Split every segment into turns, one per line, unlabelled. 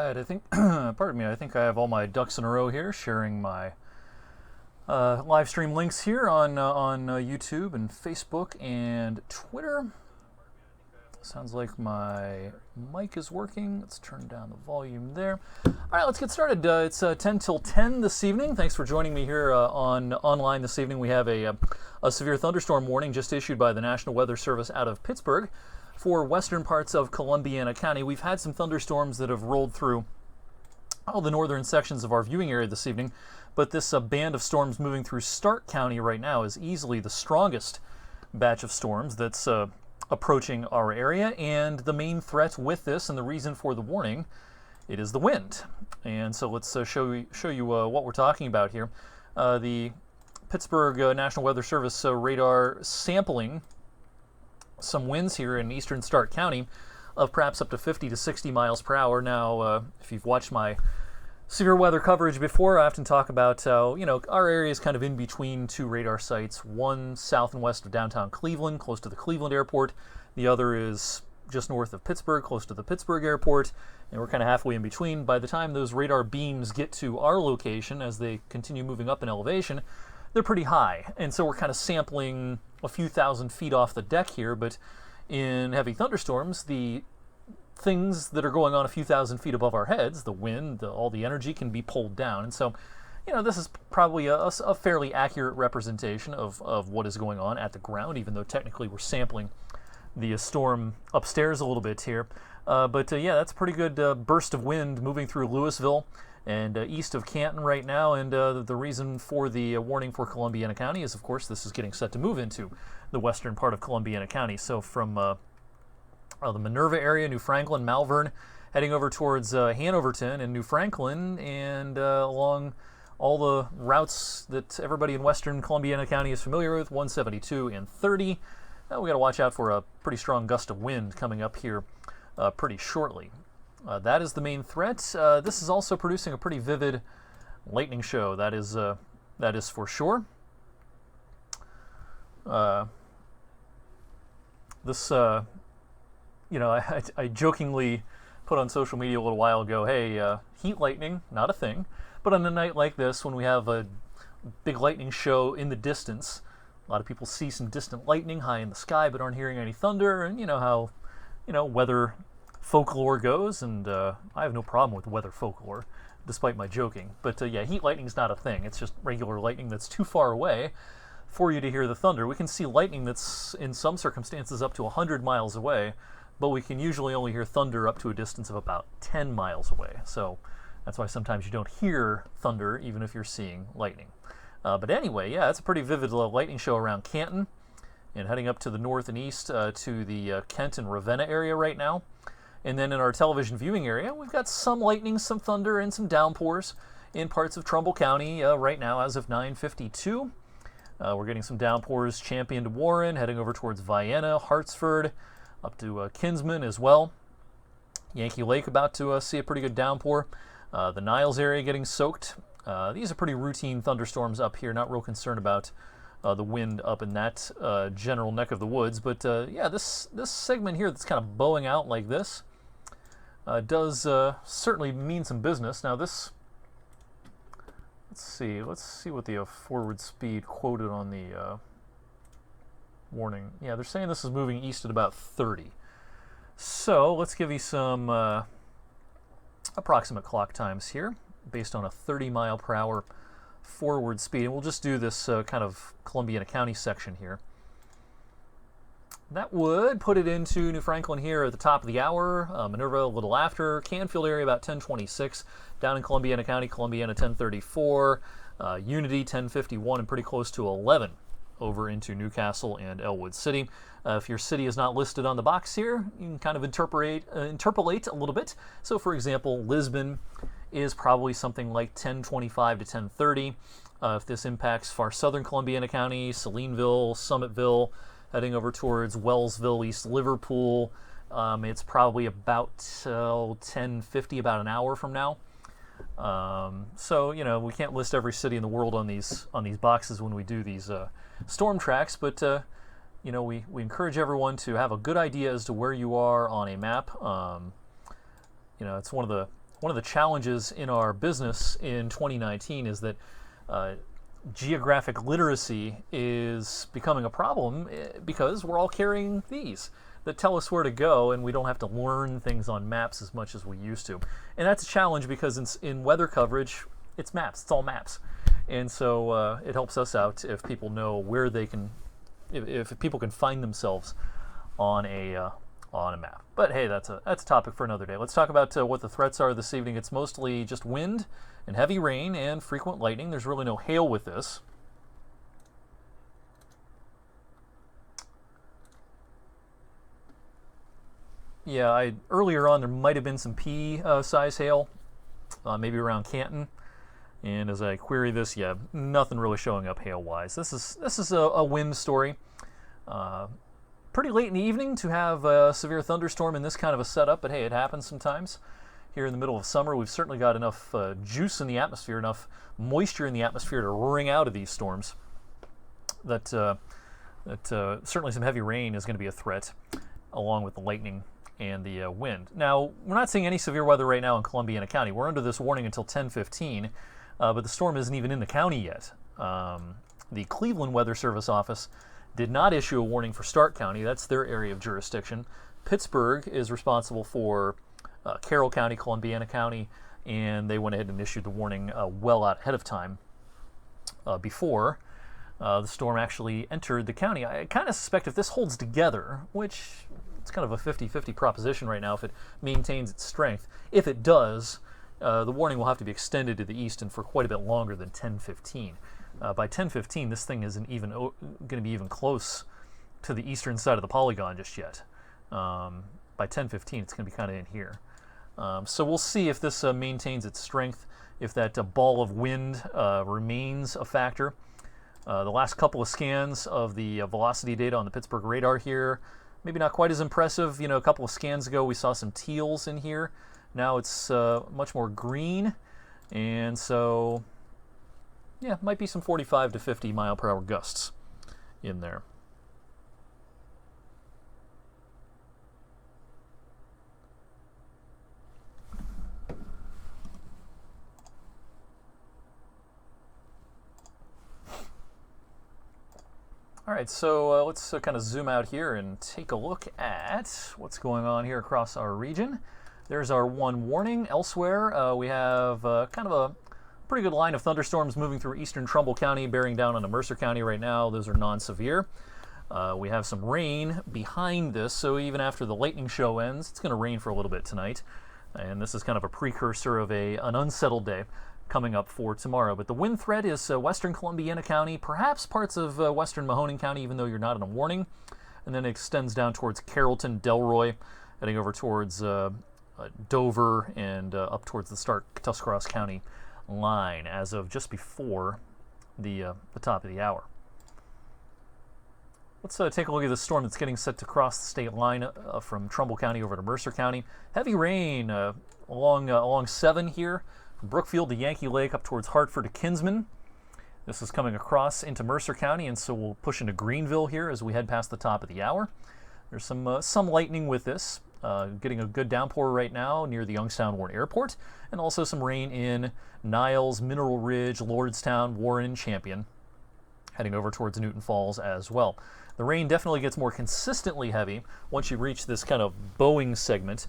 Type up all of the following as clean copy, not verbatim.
right, I think, pardon me, I think I have all my ducks in a row here, sharing my live stream links here on YouTube and Facebook and Twitter. Sounds like my mic is working. Let's turn down the volume there. All right, let's get started. It's 10 till 10 this evening. Thanks for joining me here online this evening. We have a severe thunderstorm warning just issued by the National Weather Service out of Pittsburgh for western parts of Columbiana County. We've had some thunderstorms that have rolled through all the northern sections of our viewing area this evening, but this band of storms moving through Stark County right now is easily the strongest batch of storms that's approaching our area, and the main threat with this and the reason for the warning, it is the wind. And so let's show you what we're talking about here. The Pittsburgh National Weather Service radar sampling some winds here in eastern Stark County of perhaps up to 50 to 60 miles per hour. Now, if you've watched my severe weather coverage before, I often talk about how, our area is kind of in between two radar sites, one south and west of downtown Cleveland, close to the Cleveland airport. The other is just north of Pittsburgh, close to the Pittsburgh airport, and we're kind of halfway in between. By the time those radar beams get to our location, as they continue moving up in elevation, they're pretty high. And so we're kind of sampling a few thousand feet off the deck here, but in heavy thunderstorms, the things that are going on a few thousand feet above our heads, the wind, all the energy can be pulled down. And so, this is probably a fairly accurate representation of what is going on at the ground, even though technically we're sampling the storm upstairs a little bit here. But that's a pretty good burst of wind moving through Louisville and east of Canton right now. And the reason for the warning for Columbiana County is, of course, this is getting set to move into the western part of Columbiana County. So from the Minerva area, New Franklin, Malvern, heading over towards Hanoverton and New Franklin, and along all the routes that everybody in western Columbiana County is familiar with, 172 and 30. Now we got to watch out for a pretty strong gust of wind coming up here pretty shortly. That is the main threat. This is also producing a pretty vivid lightning show. That is for sure. This. I jokingly put on social media a little while ago, hey, heat lightning, not a thing. But on a night like this, when we have a big lightning show in the distance, a lot of people see some distant lightning high in the sky but aren't hearing any thunder, and you know how, weather folklore goes, and I have no problem with weather folklore, despite my joking. But heat lightning's not a thing. It's just regular lightning that's too far away for you to hear the thunder. We can see lightning that's, in some circumstances, up to 100 miles away, but we can usually only hear thunder up to a distance of about 10 miles away. So that's why sometimes you don't hear thunder even if you're seeing lightning. But anyway, it's a pretty vivid lightning show around Canton and heading up to the north and east to the Kent and Ravenna area right now. And then in our television viewing area, we've got some lightning, some thunder, and some downpours in parts of Trumbull County right now as of 9:52. We're getting some downpours Champion to Warren, heading over towards Vienna, Hartsford, up to Kinsman as well. Yankee Lake about to see a pretty good downpour. The Niles area getting soaked. These are pretty routine thunderstorms up here. Not real concerned about the wind up in that general neck of the woods. But this segment here that's kind of bowing out like this does certainly mean some business. Now this, let's see what the forward speed quoted on the warning. Yeah, they're saying this is moving east at about 30. So let's give you some approximate clock times here based on a 30 mile per hour forward speed. And we'll just do this kind of Columbiana County section here. That would put it into New Franklin here at the top of the hour, Minerva a little after, Canfield area about 10:26, down in Columbiana County, Columbiana 10:34, Unity 10:51, and pretty close to 11 over into Newcastle and Elwood City. If your city is not listed on the box here, you can kind of interpolate a little bit. So for example, Lisbon is probably something like 10:25 to 10:30. If this impacts far southern Columbiana County, Salineville, Summitville, heading over towards Wellsville, East Liverpool, it's probably about 10:50, about an hour from now. So we can't list every city in the world on these boxes when we do these storm tracks, but we encourage everyone to have a good idea as to where you are on a map. It's one of the one of the challenges in our business in 2019 is that geographic literacy is becoming a problem because we're all carrying these that tell us where to go, and we don't have to learn things on maps as much as we used to. And that's a challenge because in weather coverage, it's maps. It's all maps. And so it helps us out if people know where they can, if people can find themselves on a map. But hey, that's a topic for another day. Let's talk about what the threats are this evening. It's mostly just wind and heavy rain and frequent lightning. There's really no hail with this. Yeah, earlier on there might have been some pea-size hail, maybe around Canton. And as I query this, yeah, nothing really showing up hail-wise. This is a wind story. Pretty late in the evening to have a severe thunderstorm in this kind of a setup, but hey, it happens sometimes. Here in the middle of summer, we've certainly got enough juice in the atmosphere, enough moisture in the atmosphere to wring out of these storms. That certainly some heavy rain is going to be a threat, along with the lightning and the wind. Now, we're not seeing any severe weather right now in Columbiana County. We're under this warning until 10:15, but the storm isn't even in the county yet. The Cleveland Weather Service office did not issue a warning for Stark County. That's their area of jurisdiction. Pittsburgh is responsible for Carroll County, Columbiana County, and they went ahead and issued the warning well out ahead of time before the storm actually entered the county. I kind of suspect if this holds together, which it's kind of a 50-50 proposition right now if it maintains its strength. If it does, the warning will have to be extended to the east and for quite a bit longer than 10:15. By 10:15, this thing isn't even going to be even close to the eastern side of the polygon just yet. By 10:15, it's going to be kind of in here. So we'll see if this maintains its strength, if that ball of wind remains a factor. The last couple of scans of the velocity data on the Pittsburgh radar here, maybe not quite as impressive. You know, a couple of scans ago we saw some teals in here. Now it's much more green, and so yeah, might be some 45 to 50 mile per hour gusts in there. All right, so let's kind of zoom out here and take a look at what's going on here across our region. There's our one warning. Elsewhere, we have kind of a pretty good line of thunderstorms moving through eastern Trumbull County, bearing down onto Mercer County right now. Those are non-severe. We have some rain behind this, so even after the lightning show ends, it's going to rain for a little bit tonight. And this is kind of a precursor of an unsettled day coming up for tomorrow. But the wind threat is western Columbiana County, perhaps parts of western Mahoning County, even though you're not in a warning. And then it extends down towards Carrollton, Delroy, heading over towards Dover and up towards the Stark-Tuscarawas County line as of just before the top of the hour. Let's take a look at the storm that's getting set to cross the state line from Trumbull County over to Mercer County. Heavy rain along 7 here, from Brookfield to Yankee Lake up towards Hartford to Kinsman. This is coming across into Mercer County, and so we'll push into Greenville here as we head past the top of the hour. There's some lightning with this, getting a good downpour right now near the Youngstown Warren Airport, and also some rain in Niles, Mineral Ridge, Lordstown, Warren, and Champion, heading over towards Newton Falls as well. The rain definitely gets more consistently heavy once you reach this kind of bowing segment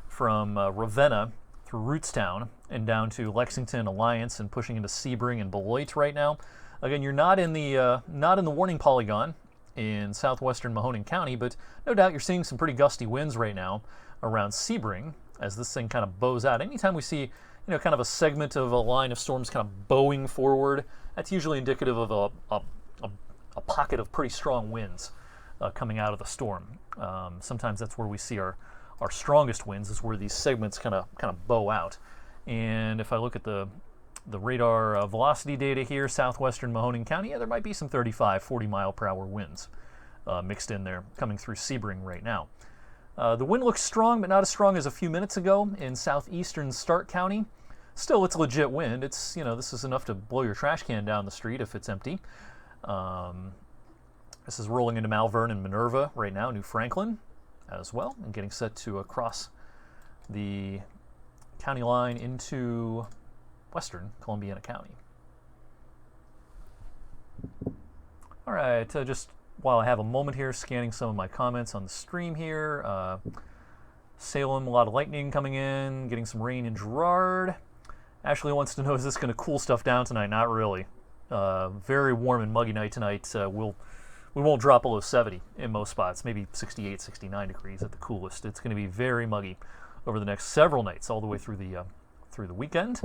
from Ravenna through Rootstown and down to Lexington, Alliance, and pushing into Sebring and Beloit right now. Again, you're not in the warning polygon in southwestern Mahoning County, but no doubt you're seeing some pretty gusty winds right now around Sebring as this thing kind of bows out. Anytime we see, kind of a segment of a line of storms kind of bowing forward, that's usually indicative of a pocket of pretty strong winds coming out of the storm. Sometimes that's where we see our strongest winds, is where these segments kind of bow out. And if I look at the radar velocity data here, southwestern Mahoning County, yeah, there might be some 35, 40 mile per hour winds mixed in there coming through Sebring right now. The wind looks strong, but not as strong as a few minutes ago in southeastern Stark County. Still, it's legit wind. It's, this is enough to blow your trash can down the street if it's empty. This is rolling into Malvern and Minerva right now, New Franklin as well, and getting set to cross the county line into western Columbiana County. All right, just while I have a moment here, scanning some of my comments on the stream here. Salem, a lot of lightning coming in, getting some rain in Girard. Ashley wants to know, is this going to cool stuff down tonight? Not really. Very warm and muggy night tonight. We won't drop below 70 in most spots, maybe 68, 69 degrees at the coolest. It's going to be very muggy over the next several nights, all the way through the weekend.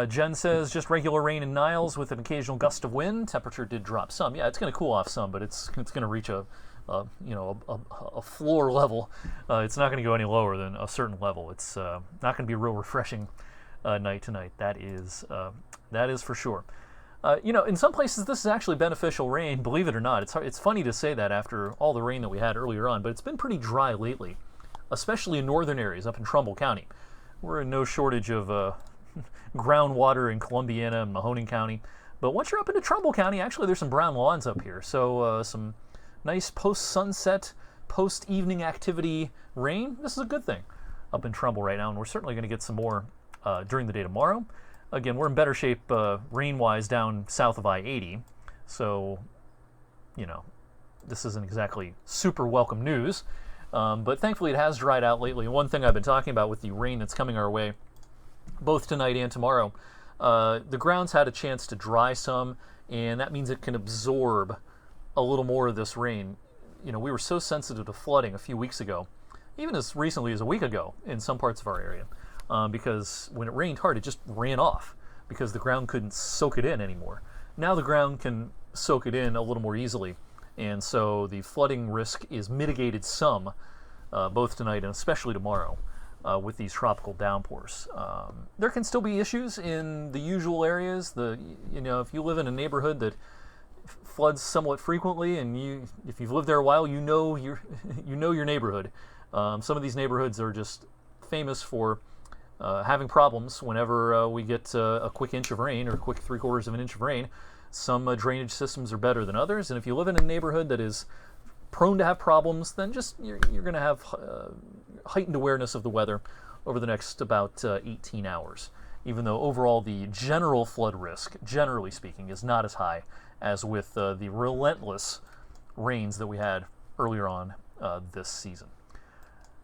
Jen says just regular rain in Niles with an occasional gust of wind. Temperature did drop some. Yeah, it's going to cool off some, but it's going to reach a floor level. It's not going to go any lower than a certain level. It's not going to be a real refreshing night tonight. That is for sure. In some places this is actually beneficial rain, believe it or not. It's funny to say that after all the rain that we had earlier on, but it's been pretty dry lately, especially in northern areas up in Trumbull County. We're in no shortage of groundwater in Columbiana and Mahoning County. But once you're up into Trumbull County, actually there's some brown lawns up here. So some nice post-sunset, post-evening activity rain. This is a good thing up in Trumbull right now, and we're certainly going to get some more during the day tomorrow. Again, we're in better shape rain-wise down south of I-80, so, this isn't exactly super welcome news, but thankfully it has dried out lately. One thing I've been talking about with the rain that's coming our way, both tonight and tomorrow, the ground's had a chance to dry some, and that means it can absorb a little more of this rain. We were so sensitive to flooding a few weeks ago, even as recently as a week ago in some parts of our area. Because when it rained hard, it just ran off because the ground couldn't soak it in anymore. Now the ground can soak it in a little more easily, and so the flooding risk is mitigated some, both tonight and especially tomorrow, with these tropical downpours. There can still be issues in the usual areas. If you live in a neighborhood that floods somewhat frequently, and if you've lived there a while, you know your neighborhood. Some of these neighborhoods are just famous for having problems whenever we get a quick inch of rain or a quick 3/4 of an inch of rain. Some drainage systems are better than others, and if you live in a neighborhood that is prone to have problems, then you're going to have heightened awareness of the weather over the next about 18 hours, even though overall the general flood risk, generally speaking, is not as high as with the relentless rains that we had earlier on this season.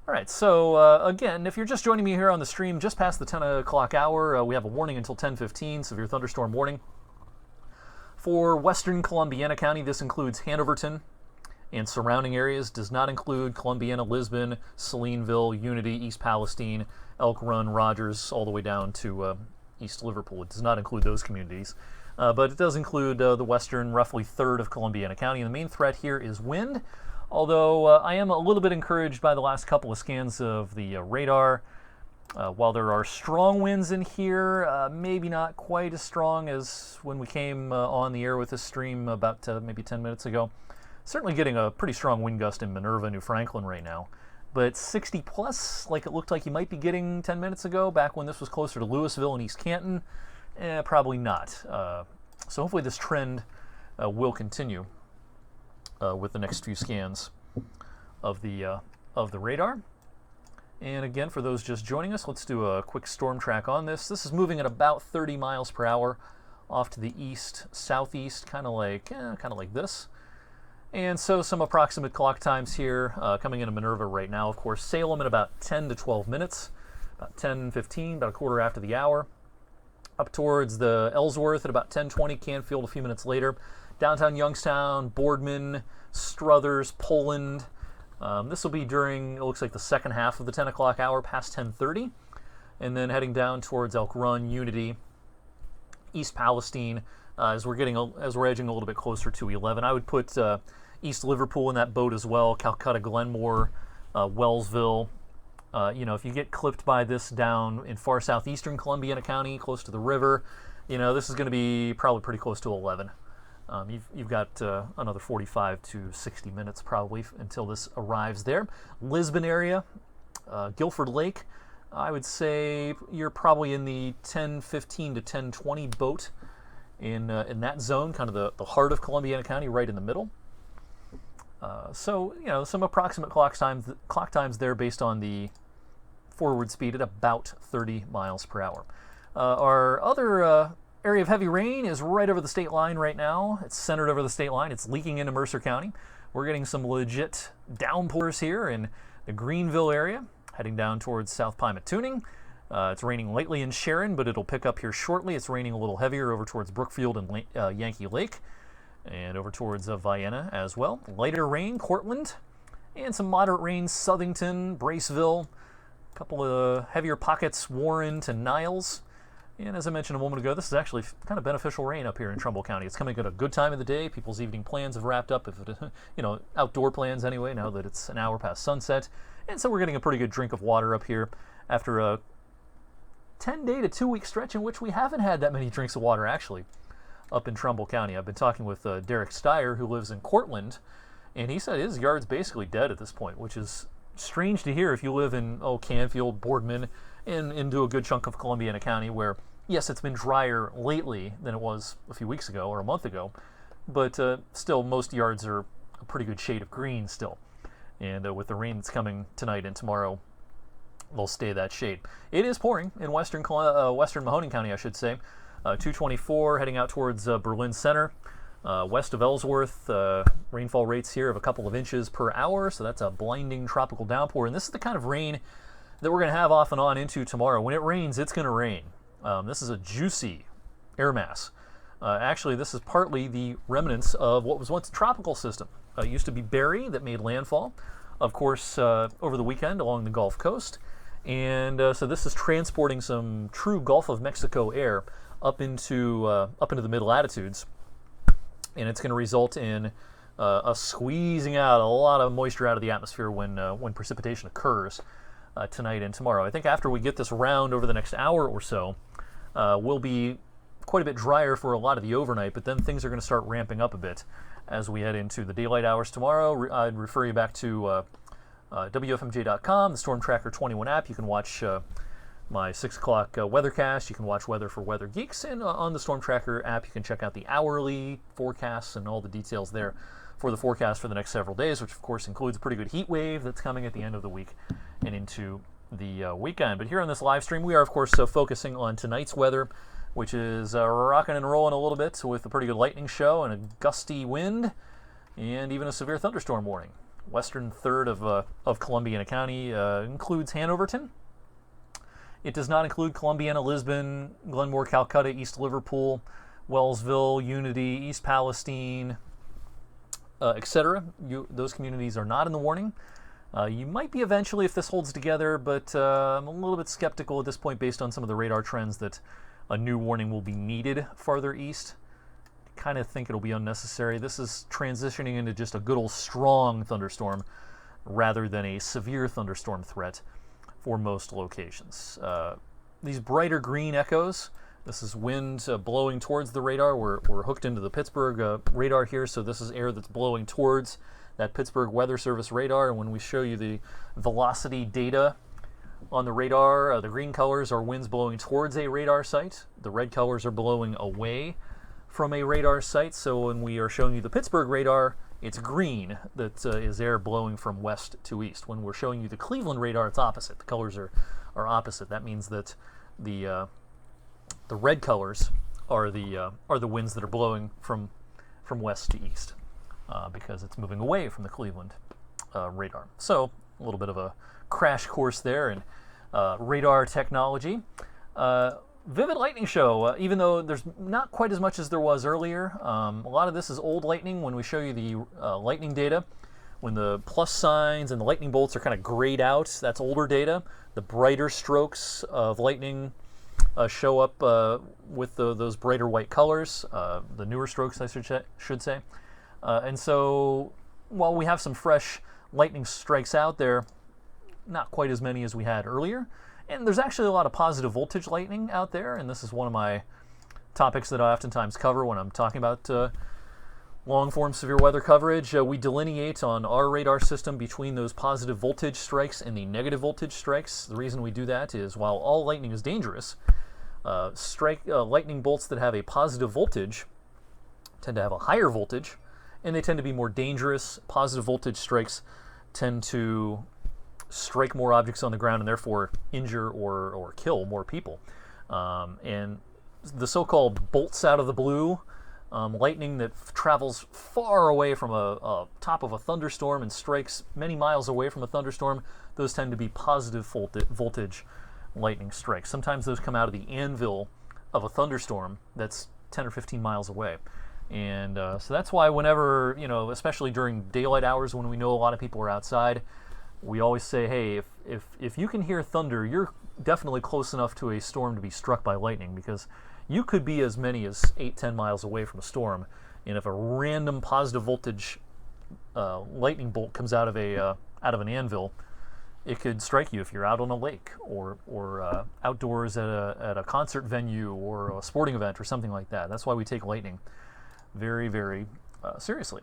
All right, so again, if you're just joining me here on the stream just past the 10 o'clock hour, we have a warning until 10:15, severe thunderstorm warning. For western Columbiana County, this includes Hanoverton and surrounding areas, does not include Columbiana, Lisbon, Salineville, Unity, East Palestine, Elk Run, Rogers, all the way down to East Liverpool. It does not include those communities, but it does include the western, roughly third of Columbiana County. And the main threat here is wind. Although I am a little bit encouraged by the last couple of scans of the radar. While there are strong winds in here, maybe not quite as strong as when we came on the air with this stream about maybe 10 minutes ago. Certainly getting a pretty strong wind gust in Minerva, New Franklin right now. But 60 plus, like it looked like you might be getting 10 minutes ago, back when this was closer to Louisville and East Canton, probably not. So hopefully this trend will continue with the next few scans of the radar. And again, for those just joining us, let's do a quick storm track on this. This is moving at about 30 miles per hour off to the east, southeast, kind of like this. And so some approximate clock times here coming into Minerva right now. Of course, Salem in about 10 to 12 minutes, about 10:15, about a quarter after the hour. Up towards the Ellsworth at about 10:20, Canfield a few minutes later. Downtown Youngstown, Boardman, Struthers, Poland. This will be during, it looks like, the second half of the 10 o'clock hour, past 10:30. And then heading down towards Elk Run, Unity, East Palestine, as we're edging a little bit closer to 11. I would put East Liverpool in that boat as well, Calcutta, Glenmore, Wellsville. If you get clipped by this down in far southeastern Columbiana County, close to the river, this is going to be probably pretty close to 11. You've got another 45 to 60 minutes probably until this arrives there. Lisbon area, Guilford Lake, I would say you're probably in the 10:15 to 10:20 boat in that zone, kind of the heart of Columbiana County, right in the middle. So some approximate clock times there based on the forward speed at about 30 miles per hour. Our other area of heavy rain is right over the state line right now. It's centered over the state line. It's leaking into Mercer County. We're getting some legit downpours here in the Greenville area, heading down towards South Pymatuning. It's raining lightly in Sharon, but it'll pick up here shortly. It's raining a little heavier over towards Brookfield and Yankee Lake, and over towards Vienna as well. Lighter rain, Cortland, and some moderate rain, Southington, Braceville. A couple of heavier pockets, Warren to Niles. And as I mentioned a moment ago, this is actually kind of beneficial rain up here in Trumbull County. It's coming at a good time of the day. People's evening plans have wrapped up, outdoor plans anyway, now that it's an hour past sunset. And so we're getting a pretty good drink of water up here after a 10-day to 2-week stretch in which we haven't had that many drinks of water, actually, up in Trumbull County. I've been talking with Derek Steyer, who lives in Cortland, and he said his yard's basically dead at this point, which is strange to hear if you live in Canfield, Boardman, and into a good chunk of Columbiana County, where yes, it's been drier lately than it was a few weeks ago or a month ago, but still most yards are a pretty good shade of green still. And with the rain that's coming tonight and tomorrow, they'll stay that shade. It is pouring in western Mahoning County, I should say. 224 heading out towards Berlin Center. West of Ellsworth, rainfall rates here of a couple of inches per hour, so that's a blinding tropical downpour. And this is the kind of rain that we're going to have off and on into tomorrow. When it rains, it's going to rain. This is a juicy air mass. Actually, this is partly the remnants of what was once a tropical system. It used to be Barry that made landfall, of course, over the weekend along the Gulf Coast. And so this is transporting some true Gulf of Mexico air up into the mid-latitudes. And it's going to result in a squeezing out a lot of moisture out of the atmosphere when precipitation occurs tonight and tomorrow. I think after we get this around over the next hour or so, we'll be quite a bit drier for a lot of the overnight, but then things are going to start ramping up a bit as we head into the daylight hours tomorrow. I'd refer you back to WFMJ.com, the Storm Tracker 21 app. You can watch my 6 o'clock weathercast. You can watch Weather for Weather Geeks, and on the Storm Tracker app you can check out the hourly forecasts and all the details there for the forecast for the next several days, which of course includes a pretty good heat wave that's coming at the end of the week and into the weekend. But here on this live stream, we are of course focusing on tonight's weather, which is rocking and rolling a little bit with a pretty good lightning show and a gusty wind and even a severe thunderstorm warning. Western third of Columbiana County includes Hanoverton. It does not include Columbiana, Lisbon, Glenmore, Calcutta, East Liverpool, Wellsville, Unity, East Palestine, etc. Those communities are not in the warning. You might be eventually if this holds together, but I'm a little bit skeptical at this point based on some of the radar trends that a new warning will be needed farther east. I kind of think it'll be unnecessary. This is transitioning into just a good old strong thunderstorm rather than a severe thunderstorm threat for most locations. These brighter green echoes, this is wind blowing towards the radar. We're hooked into the Pittsburgh radar here, so this is air that's blowing towards that Pittsburgh Weather Service radar. And when we show you the velocity data on the radar, the green colors are winds blowing towards a radar site. The red colors are blowing away from a radar site. So when we are showing you the Pittsburgh radar, it's green that is air blowing from west to east. When we're showing you the Cleveland radar, it's opposite. The colors are opposite. That means that the red colors are the winds that are blowing from west to east because it's moving away from the Cleveland radar. So a little bit of a crash course there in radar technology. Vivid lightning show, even though there's not quite as much as there was earlier. A lot of this is old lightning. When we show you the lightning data, when the plus signs and the lightning bolts are kind of grayed out, that's older data. The brighter strokes of lightning show up with those brighter white colors, the newer strokes I should say. And so while we have some fresh lightning strikes out there, not quite as many as we had earlier. And there's actually a lot of positive voltage lightning out there, and this is one of my topics that I oftentimes cover when I'm talking about long-form severe weather coverage. We delineate on our radar system between those positive voltage strikes and the negative voltage strikes. The reason we do that is while all lightning is dangerous, lightning bolts that have a positive voltage tend to have a higher voltage, and they tend to be more dangerous. Positive voltage strikes tend to strike more objects on the ground and therefore injure or kill more people. And the so-called bolts out of the blue, lightning that travels far away from a top of a thunderstorm and strikes many miles away from a thunderstorm, those tend to be positive voltage lightning strikes. Sometimes those come out of the anvil of a thunderstorm that's 10 or 15 miles away. And so that's why whenever, especially during daylight hours when we know a lot of people are outside, we always say, hey, if you can hear thunder, you're definitely close enough to a storm to be struck by lightning, because you could be as many as 8-10 miles away from a storm, and if a random positive voltage lightning bolt comes out of an anvil, it could strike you if you're out on a lake or outdoors at a concert venue or a sporting event or something like that. That's why we take lightning very, very seriously.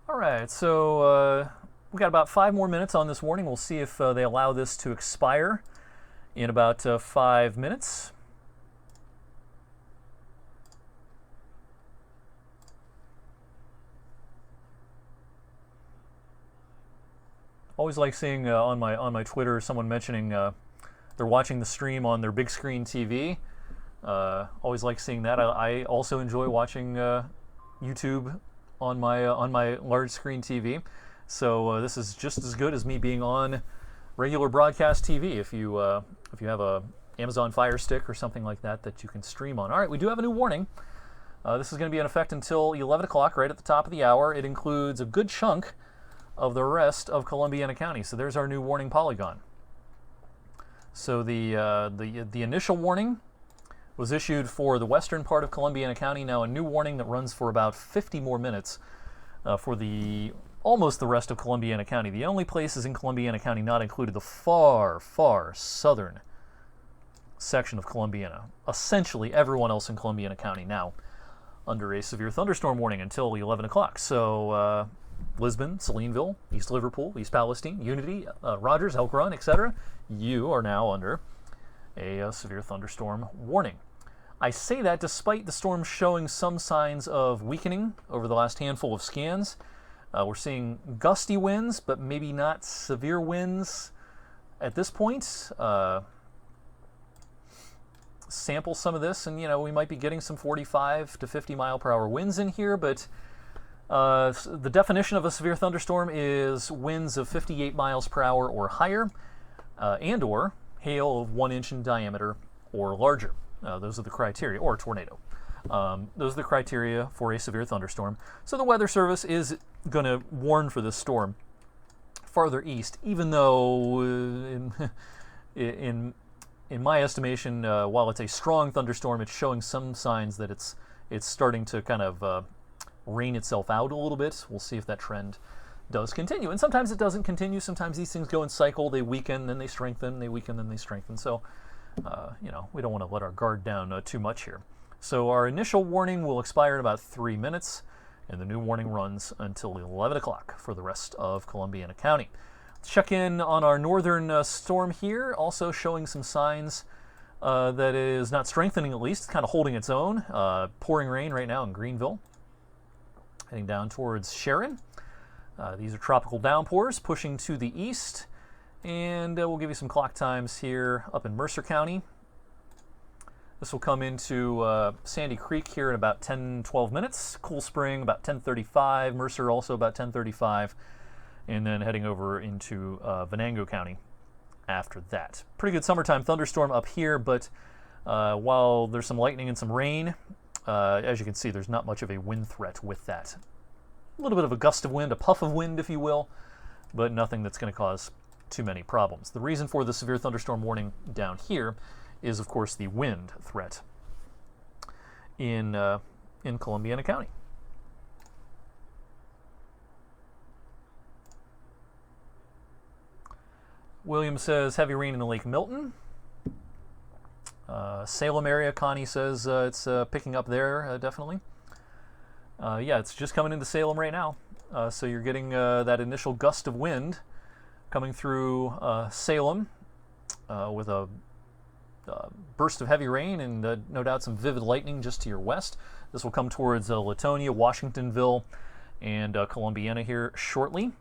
All right, so we got about 5 more minutes on this warning. We'll see if they allow this to expire in about 5 minutes. Always like seeing on my Twitter someone mentioning they're watching the stream on their big screen TV. Always like seeing that. I also enjoy watching YouTube on my large screen TV. So this is just as good as me being on regular broadcast TV. If you have a Amazon Fire Stick or something like that you can stream on. All right, we do have a new warning. This is going to be in effect until 11 o'clock, right at the top of the hour. It includes a good chunk of the rest of Columbiana County. So there's our new warning polygon. So the initial warning was issued for the western part of Columbiana County. Now a new warning that runs for about 50 more minutes for almost the rest of Columbiana County. The only places in Columbiana County not included, the far, far southern section of Columbiana. Essentially everyone else in Columbiana County now under a severe thunderstorm warning until 11 o'clock. So Lisbon, Salineville, East Liverpool, East Palestine, Unity, Rogers, Elk Run, etc. You are now under a severe thunderstorm warning. I say that despite the storm showing some signs of weakening over the last handful of scans. We're seeing gusty winds, but maybe not severe winds at this point. Sample some of this, and we might be getting some 45 to 50 mile per hour winds in here, but the definition of a severe thunderstorm is winds of 58 miles per hour or higher, and or hail of 1 inch in diameter or larger. Those are the criteria, or a tornado. Those are the criteria for a severe thunderstorm. So the Weather Service is going to warn for this storm farther east, even though in my estimation, while it's a strong thunderstorm, it's showing some signs that it's starting to kind of rain itself out a little bit. We'll see if that trend does continue. And sometimes it doesn't continue. Sometimes these things go in cycle. They weaken, then they strengthen. They weaken, then they strengthen. So, we don't want to let our guard down too much here. So our initial warning will expire in about 3 minutes, and the new warning runs until 11 o'clock for the rest of Columbiana County. Let's check in on our northern storm here, also showing some signs that it is not strengthening at least. It's kind of holding its own. Pouring rain right now in Greenville. Heading down towards Sharon. These are tropical downpours pushing to the east, and we'll give you some clock times here up in Mercer County. This will come into Sandy Creek here in about 10-12 minutes. Cool Spring about 10:35. Mercer also about 10:35, and then heading over into Venango County after that. Pretty good summertime thunderstorm up here, but while there's some lightning and some rain, as you can see, there's not much of a wind threat with that. A little bit of a gust of wind, a puff of wind, if you will, but nothing that's going to cause too many problems. The reason for the severe thunderstorm warning down here is, of course, the wind threat in Columbiana County. William says heavy rain in Lake Milton. Salem area, Connie says it's picking up there, definitely. Yeah, it's just coming into Salem right now. So you're getting that initial gust of wind coming through Salem with a burst of heavy rain and no doubt some vivid lightning just to your west. This will come towards Latonia, Washingtonville, and Columbiana here shortly.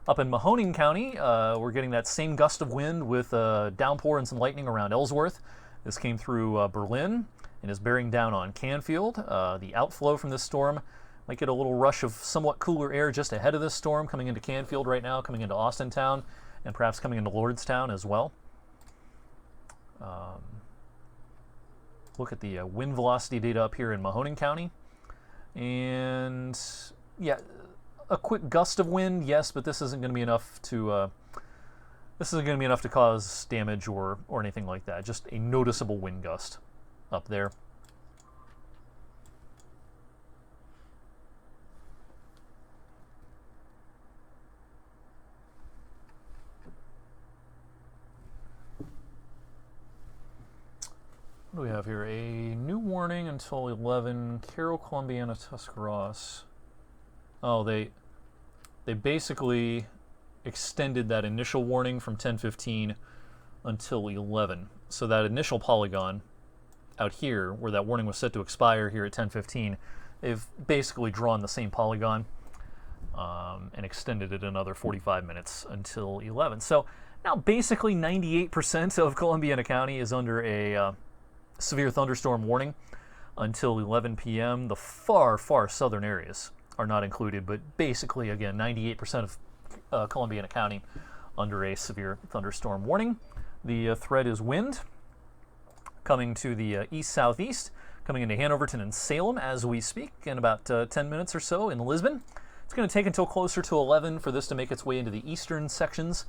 Up in Mahoning County, we're getting that same gust of wind with downpour and some lightning around Ellsworth. This came through Berlin and is bearing down on Canfield. The outflow from this storm might get a little rush of somewhat cooler air just ahead of this storm coming into Canfield right now, coming into Austintown, and perhaps coming into Lordstown as well. Look at the wind velocity data up here in Mahoning County. And yeah, a quick gust of wind, yes, but this isn't going to be enough to cause damage or anything like that. Just a noticeable wind gust up there. What do we have here? A new warning until 11. Carroll, Columbiana, Tuscarawas. Oh, they basically extended that initial warning from 10:15 until 11. So that initial polygon out here, where that warning was set to expire here at 10:15, they've basically drawn the same polygon and extended it another 45 minutes until 11. So now basically 98% of Columbiana County is under a severe thunderstorm warning until 11 p.m. The far, far southern areas are not included, but basically, again, 98% of Columbiana County under a severe thunderstorm warning. The threat is wind coming to the east-southeast, coming into Hanoverton and Salem as we speak in about 10 minutes or so in Lisbon. It's going to take until closer to 11 for this to make its way into the eastern sections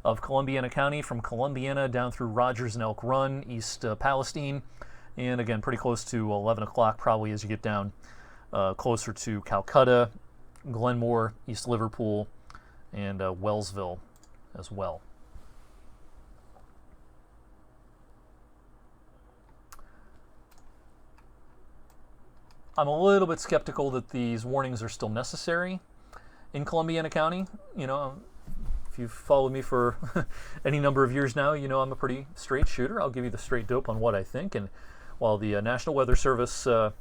of Columbiana County, from Columbiana down through Rogers and Elk Run, East Palestine, and again pretty close to 11 o'clock probably as you get down closer to Calcutta, Glenmore, East Liverpool, and Wellsville as well. I'm a little bit skeptical that these warnings are still necessary in Columbiana County. You know, if you've followed me for any number of years now, you know I'm a pretty straight shooter. I'll give you the straight dope on what I think. And while the National Weather Service, the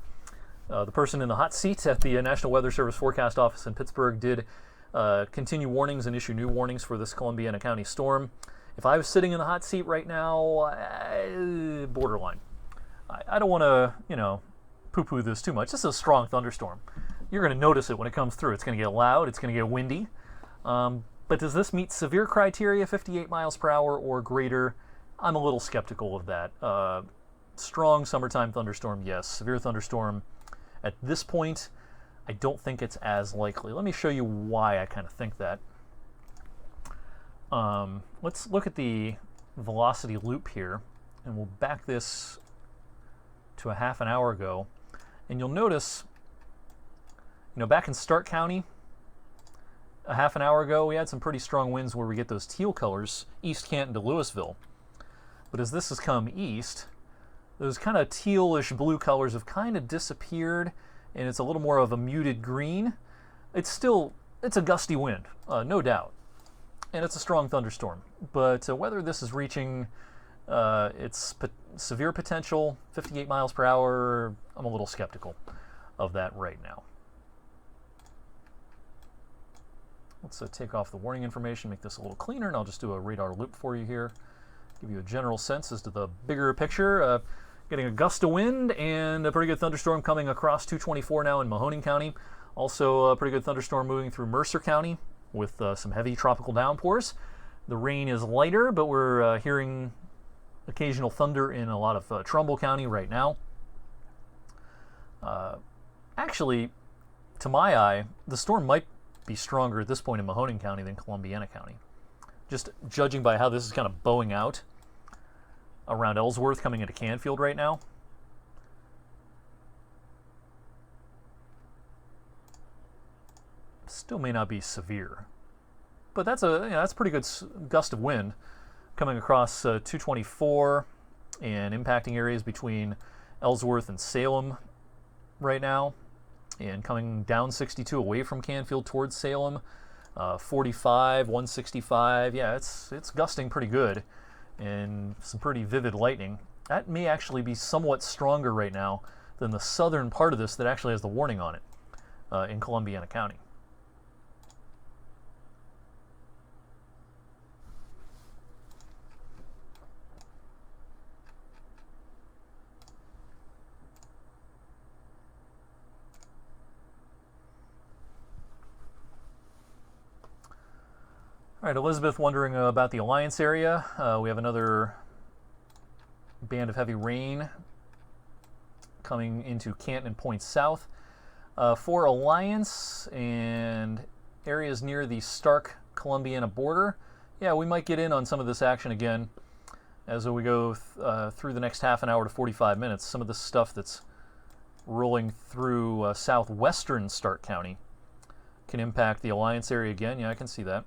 person in the hot seat at the National Weather Service forecast office in Pittsburgh did continue warnings and issue new warnings for this Columbiana County storm, if I was sitting in the hot seat right now, borderline. I don't want to, you know, poo-poo this too much. This is a strong thunderstorm. You're going to notice it when it comes through. It's going to get loud. It's going to get windy. But does this meet severe criteria, 58 miles per hour or greater? I'm a little skeptical of that. Strong summertime thunderstorm, yes. Severe thunderstorm, at this point, I don't think it's as likely. Let me show you why I kind of think that. Let's look at the velocity loop here, and we'll back this to a half an hour ago. And you'll notice, you know, back in Stark County, a half an hour ago, we had some pretty strong winds where we get those teal colors, East Canton to Louisville. But as this has come east, those kind of tealish blue colors have kind of disappeared, and it's a little more of a muted green. It's a gusty wind, no doubt. And it's a strong thunderstorm. But whether this is reaching its severe potential, 58 miles per hour, I'm a little skeptical of that right now. Let's take off the warning information, make this a little cleaner, and I'll just do a radar loop for you here. Give you a general sense as to the bigger picture. Getting a gust of wind and a pretty good thunderstorm coming across 224 now in Mahoning County. Also a pretty good thunderstorm moving through Mercer County with some heavy tropical downpours. The rain is lighter, but we're hearing occasional thunder in a lot of Trumbull County right now. Actually, to my eye, the storm might be stronger at this point in Mahoning County than Columbiana County. Just judging by how this is kind of bowing out around Ellsworth coming into Canfield right now. Still may not be severe, but that's a pretty good gust of wind coming across 224 and impacting areas between Ellsworth and Salem right now, and coming down 62 away from Canfield towards Salem. 45, 165, yeah, it's gusting pretty good, and some pretty vivid lightning. That may actually be somewhat stronger right now than the southern part of this that actually has the warning on it in Columbiana County. All right, Elizabeth wondering about the Alliance area. We have another band of heavy rain coming into Canton and points south. For Alliance and areas near the Stark-Columbiana border, yeah, we might get in on some of this action again as we go through the next half an hour to 45 minutes. Some of this stuff that's rolling through southwestern Stark County can impact the Alliance area again. Yeah, I can see that.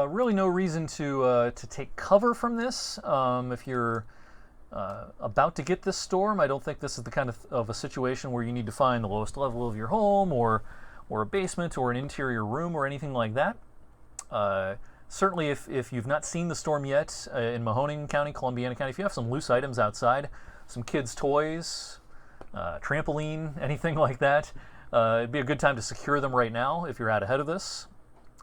Really no reason to take cover from this. If you're about to get this storm, I don't think this is the kind of a situation where you need to find the lowest level of your home or a basement or an interior room or anything like that. Certainly if you've not seen the storm yet in Mahoning County, Columbiana County, if you have some loose items outside, some kids' toys, trampoline, anything like that, it'd be a good time to secure them right now if you're out ahead of this.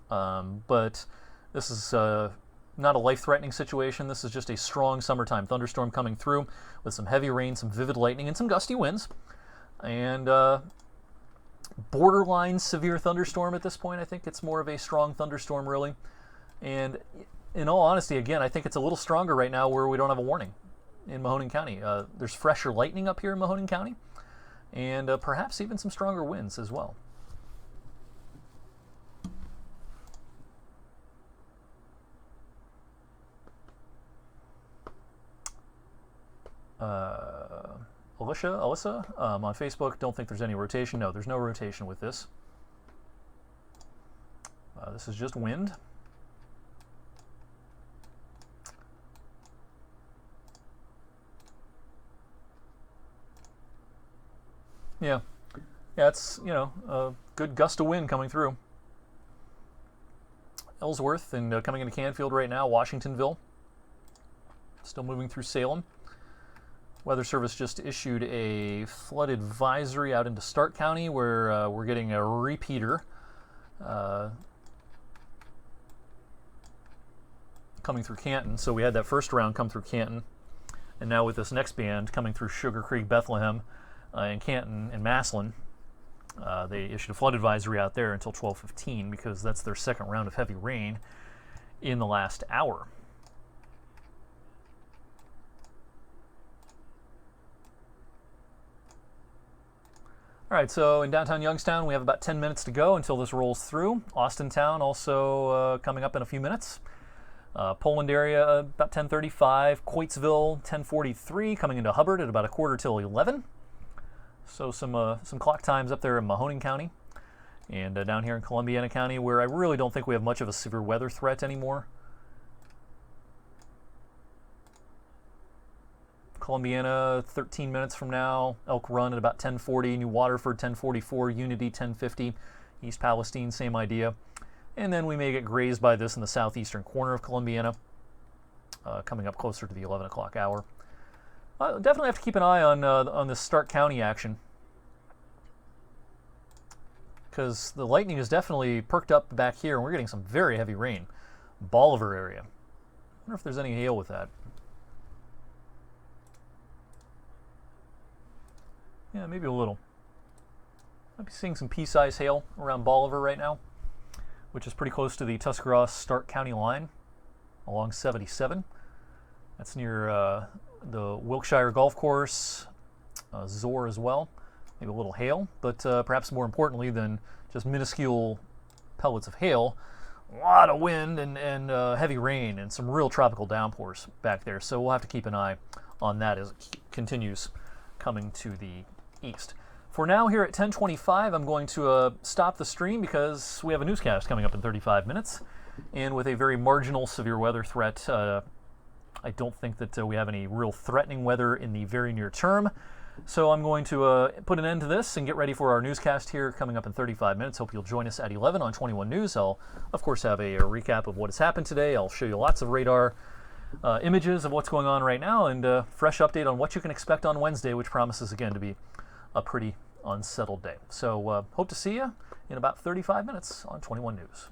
But this is not a life-threatening situation. This is just a strong summertime thunderstorm coming through with some heavy rain, some vivid lightning, and some gusty winds. And borderline severe thunderstorm at this point. I think it's more of a strong thunderstorm, really. And in all honesty, again, I think it's a little stronger right now where we don't have a warning in Mahoning County. There's fresher lightning up here in Mahoning County, and perhaps even some stronger winds as well. Alyssa, on Facebook, don't think there's any rotation. No, there's no rotation with this. This is just wind. Yeah, it's, a good gust of wind coming through. Ellsworth and coming into Canfield right now, Washingtonville. Still moving through Salem. Weather Service just issued a flood advisory out into Stark County where we're getting a repeater coming through Canton. So we had that first round come through Canton, and now with this next band coming through Sugar Creek, Bethlehem, and Canton and Massillon, they issued a flood advisory out there until 12:15 because that's their second round of heavy rain in the last hour. All right, so in downtown Youngstown, we have about 10 minutes to go until this rolls through. Austintown also coming up in a few minutes. Poland area about 10:35. Coatesville 10:43, coming into Hubbard at about a quarter till 11. So some clock times up there in Mahoning County, and down here in Columbiana County, where I really don't think we have much of a severe weather threat anymore. Columbiana 13 minutes from now, Elk Run at about 10:40, New Waterford 10:44, Unity 10:50, East Palestine same idea. And then we may get grazed by this in the southeastern corner of Columbiana, coming up closer to the 11 o'clock hour. Definitely have to keep an eye on this Stark County action, because the lightning is definitely perked up back here, and we're getting some very heavy rain. Bolivar area. I wonder if there's any hail with that. Yeah, maybe a little. Might be seeing some pea-sized hail around Bolivar right now, which is pretty close to the Tuscarawas-Stark County line along 77. That's near the Wilkshire Golf Course, Zor as well. Maybe a little hail, but perhaps more importantly than just minuscule pellets of hail, a lot of wind and heavy rain and some real tropical downpours back there. So we'll have to keep an eye on that as it continues coming to the east. For now, here at 10:25, I'm going to stop the stream because we have a newscast coming up in 35 minutes. And with a very marginal severe weather threat, I don't think that we have any real threatening weather in the very near term. So I'm going to put an end to this and get ready for our newscast here coming up in 35 minutes. Hope you'll join us at 11 on 21 News. I'll, of course, have a recap of what has happened today. I'll show you lots of radar images of what's going on right now, and a fresh update on what you can expect on Wednesday, which promises again to be a pretty unsettled day. So hope to see you in about 35 minutes on 21 News.